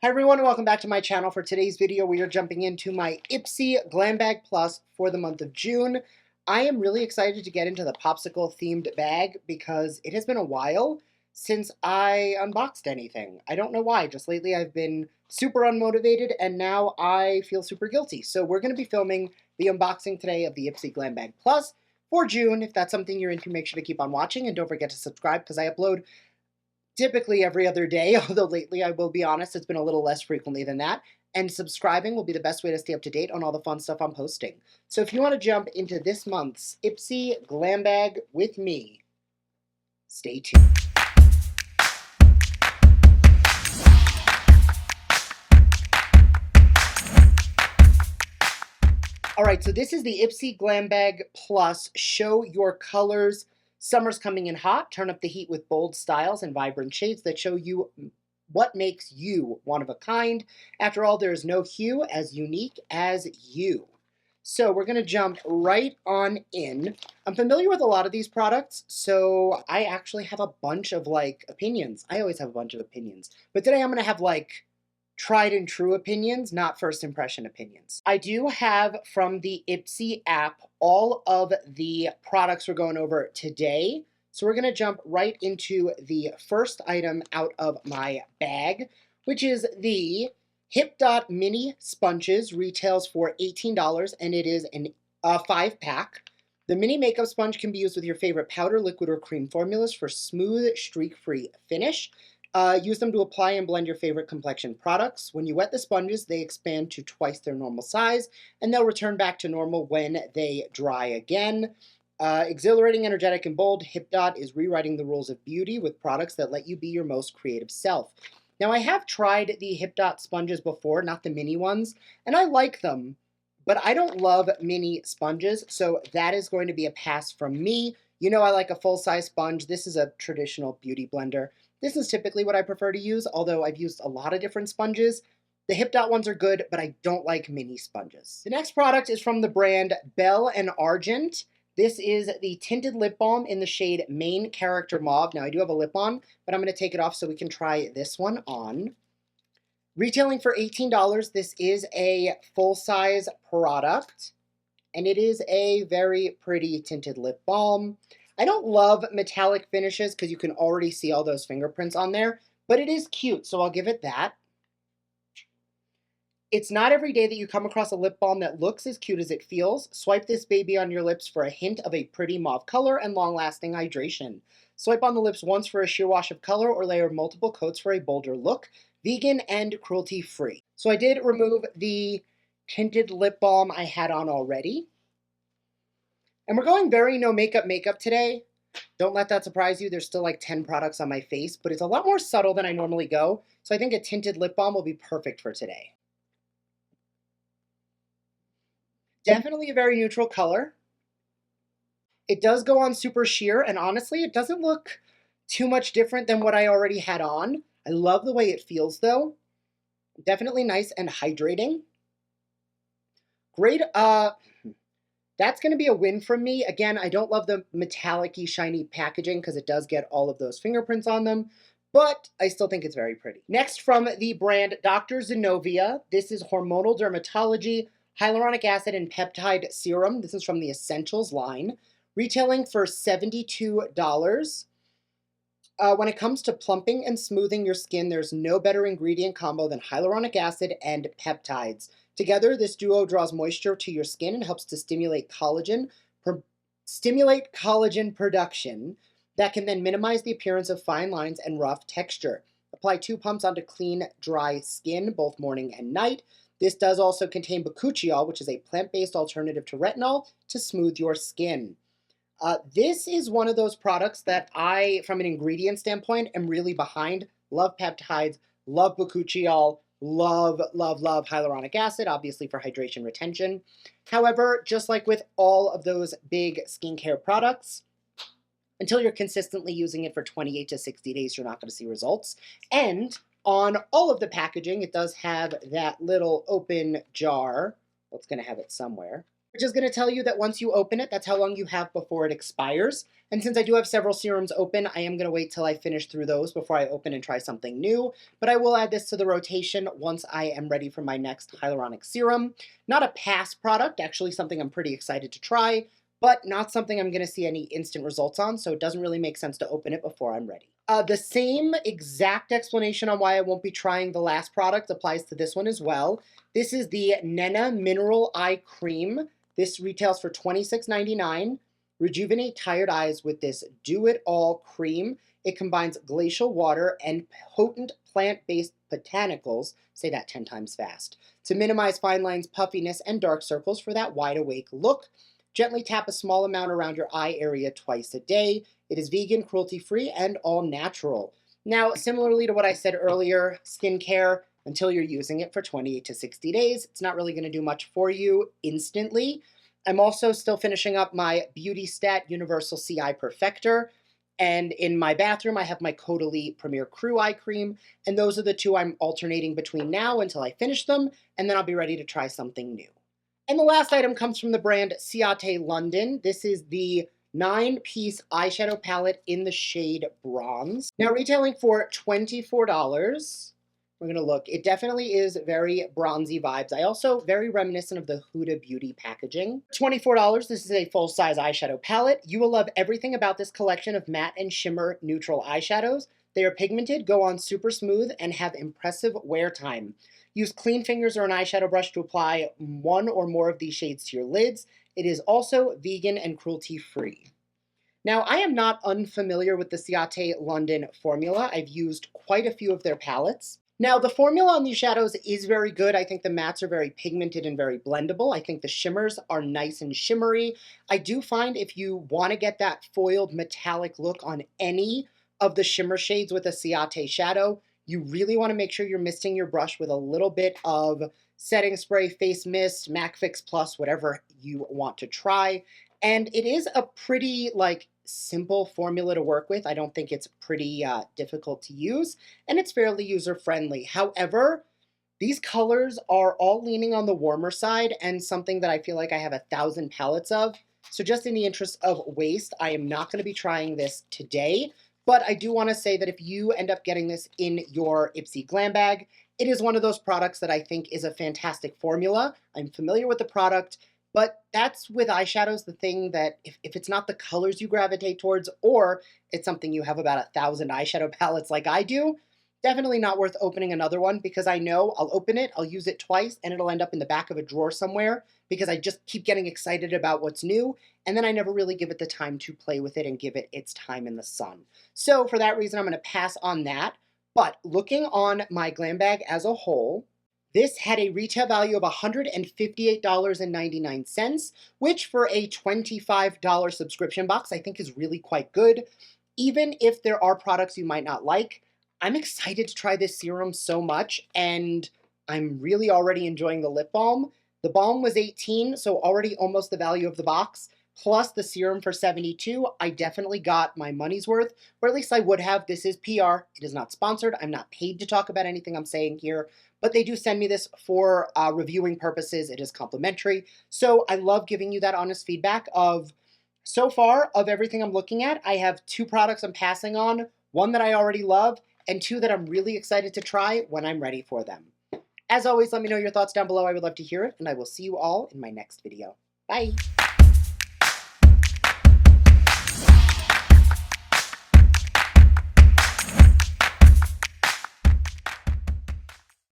Hi everyone and welcome back to my channel. For today's video, we are jumping into my IPSY Glam Bag Plus for the month of June. I am really excited to get into the popsicle themed bag because it has been a while since I unboxed anything. I don't know why, just lately I've been super unmotivated and now I feel super guilty. So we're going to be filming the unboxing today of the IPSY Glam Bag Plus for June. If that's something you're into, make sure to keep on watching and don't forget to subscribe because I upload typically every other day, although lately, I will be honest, it's been a little less frequently than that. And subscribing will be the best way to stay up to date on all the fun stuff I'm posting. So if you want to jump into this month's IPSY Glam Bag with me, stay tuned. All right, so this is the IPSY Glam Bag Plus Show Your Colors. Summer's coming in hot. Turn up the heat with bold styles and vibrant shades that show you what makes you one of a kind. After all, there is no hue as unique as you. So we're going to jump right on in. I'm familiar with a lot of these products, so I actually have a bunch of opinions. I always have a bunch of opinions, but today I'm going to have tried and true opinions, not first impression opinions. I do have from the IPSY app all of the products we're going over today. So we're going to jump right into the first item out of my bag, which is the Hip Dot Mini Sponges. Retails for $18 and it is a 5-pack. The mini makeup sponge can be used with your favorite powder, liquid, or cream formulas for smooth, streak-free finish. Use them to apply and blend your favorite complexion products. When you wet the sponges, they expand to twice their normal size, and they'll return back to normal when they dry again. Exhilarating, energetic, and bold, Hip Dot is rewriting the rules of beauty with products that let you be your most creative self. Now, I have tried the Hip Dot sponges before, not the mini ones, and I like them, but I don't love mini sponges, so that is going to be a pass from me. You know I like a full-size sponge. This is a traditional beauty blender. This is typically what I prefer to use, although I've used a lot of different sponges. The Hip Dot ones are good, but I don't like mini sponges. The next product is from the brand Bell and Argent. This is the tinted lip balm in the shade Main Character Mauve. Now, I do have a lip on, but I'm going to take it off so we can try this one on. Retailing for $18, this is a full-size product, and it is a very pretty tinted lip balm. I don't love metallic finishes because you can already see all those fingerprints on there, but it is cute, so I'll give it that. It's not every day that you come across a lip balm that looks as cute as it feels. Swipe this baby on your lips for a hint of a pretty mauve color and long-lasting hydration. Swipe on the lips once for a sheer wash of color or layer multiple coats for a bolder look. Vegan and cruelty-free. So I did remove the tinted lip balm I had on already. And we're going very no makeup today. Don't let that surprise you. There's still like 10 products on my face, but it's a lot more subtle than I normally go. So I think a tinted lip balm will be perfect for today. Definitely a very neutral color. It does go on super sheer, and honestly, it doesn't look too much different than what I already had on. I love the way it feels though. Definitely nice and hydrating. Great, that's going to be a win from me. Again, I don't love the metallic-y, shiny packaging because it does get all of those fingerprints on them, but I still think it's very pretty. Next, from the brand Dr. Zenovia, this is Hormonal Dermatology Hyaluronic Acid and Peptide Serum. This is from the Essentials line, retailing for $72. When it comes to plumping and smoothing your skin, there's no better ingredient combo than hyaluronic acid and peptides. Together, this duo draws moisture to your skin and helps to stimulate collagen production that can then minimize the appearance of fine lines and rough texture. Apply 2 pumps onto clean, dry skin, both morning and night. This does also contain bakuchiol, which is a plant-based alternative to retinol, to smooth your skin. This is one of those products that I, from an ingredient standpoint, am really behind. Love peptides, love bakuchiol, love hyaluronic acid, obviously for hydration retention. However, just like with all of those big skincare products, until you're consistently using it for 28 to 60 days, you're not going to see results. And on all of the packaging, it does have that little open jar. Well, it's going to have it somewhere. which is going to tell you that once you open it, that's how long you have before it expires. And since I do have several serums open, I am going to wait till I finish through those before I open and try something new. But I will add this to the rotation once I am ready for my next hyaluronic serum. Not a past product, actually something I'm pretty excited to try, but not something I'm going to see any instant results on, so it doesn't really make sense to open it before I'm ready. The same exact explanation on why I won't be trying the last product applies to this one as well. This is the Nena Mineral Eye Cream. This retails for $26.99. Rejuvenate tired eyes with this do-it-all cream. It combines glacial water and potent plant-based botanicals, say that 10 times fast, to minimize fine lines, puffiness, and dark circles for that wide-awake look. Gently tap a small amount around your eye area twice a day. It is vegan, cruelty-free, and all natural. Now, similarly to what I said earlier, skincare, until you're using it for 28 to 60 days, it's not really going to do much for you instantly. I'm also still finishing up my Beauty Stat Universal CI Perfector. And in my bathroom, I have my Caudalie Premier Crew Eye Cream. And those are the two I'm alternating between now until I finish them. And then I'll be ready to try something new. And the last item comes from the brand Ciate London. This is the 9-piece eyeshadow palette in the shade Bronze. Now retailing for $24. We're going to look. It definitely is very bronzy vibes. I also very reminiscent of the Huda Beauty packaging. $24. This is a full-size eyeshadow palette. You will love everything about this collection of matte and shimmer neutral eyeshadows. They are pigmented, go on super smooth, and have impressive wear time. Use clean fingers or an eyeshadow brush to apply one or more of these shades to your lids. It is also vegan and cruelty-free. Now, I am not unfamiliar with the Ciate London formula. I've used quite a few of their palettes. Now, the formula on these shadows is very good. I think the mattes are very pigmented and very blendable. I think the shimmers are nice and shimmery. I do find if you want to get that foiled metallic look on any of the shimmer shades with a Ciate shadow, you really want to make sure you're misting your brush with a little bit of setting spray, face mist, MAC Fix Plus, whatever you want to try. And it is a pretty, simple formula to work with. I don't think it's pretty difficult to use, and it's fairly user-friendly. However, these colors are all leaning on the warmer side and something that I feel like I have 1,000 palettes of. So just in the interest of waste, I am not going to be trying this today, but I do want to say that if you end up getting this in your IPSY Glam bag, it is one of those products that I think is a fantastic formula. I'm familiar with the product, but that's with eyeshadows the thing that if it's not the colors you gravitate towards, or it's something you have about 1,000 eyeshadow palettes like I do, definitely not worth opening another one, because I know I'll open it, I'll use it twice, and it'll end up in the back of a drawer somewhere because I just keep getting excited about what's new, and then I never really give it the time to play with it and give it its time in the sun. So for that reason, I'm going to pass on that. But looking on my glam bag as a whole, this had a retail value of $158.99, which for a $25 subscription box, I think is really quite good. Even if there are products you might not like, I'm excited to try this serum so much, and I'm really already enjoying the lip balm. The balm was $18, so already almost the value of the box, plus the serum for $72. I definitely got my money's worth, or at least I would have. This is PR. It is not sponsored. I'm not paid to talk about anything I'm saying here, but they do send me this for reviewing purposes. It is complimentary. So I love giving you that honest feedback of, so far, of everything I'm looking at, I have 2 products I'm passing on, 1 that I already love, and 2 that I'm really excited to try when I'm ready for them. As always, let me know your thoughts down below. I would love to hear it, and I will see you all in my next video. Bye!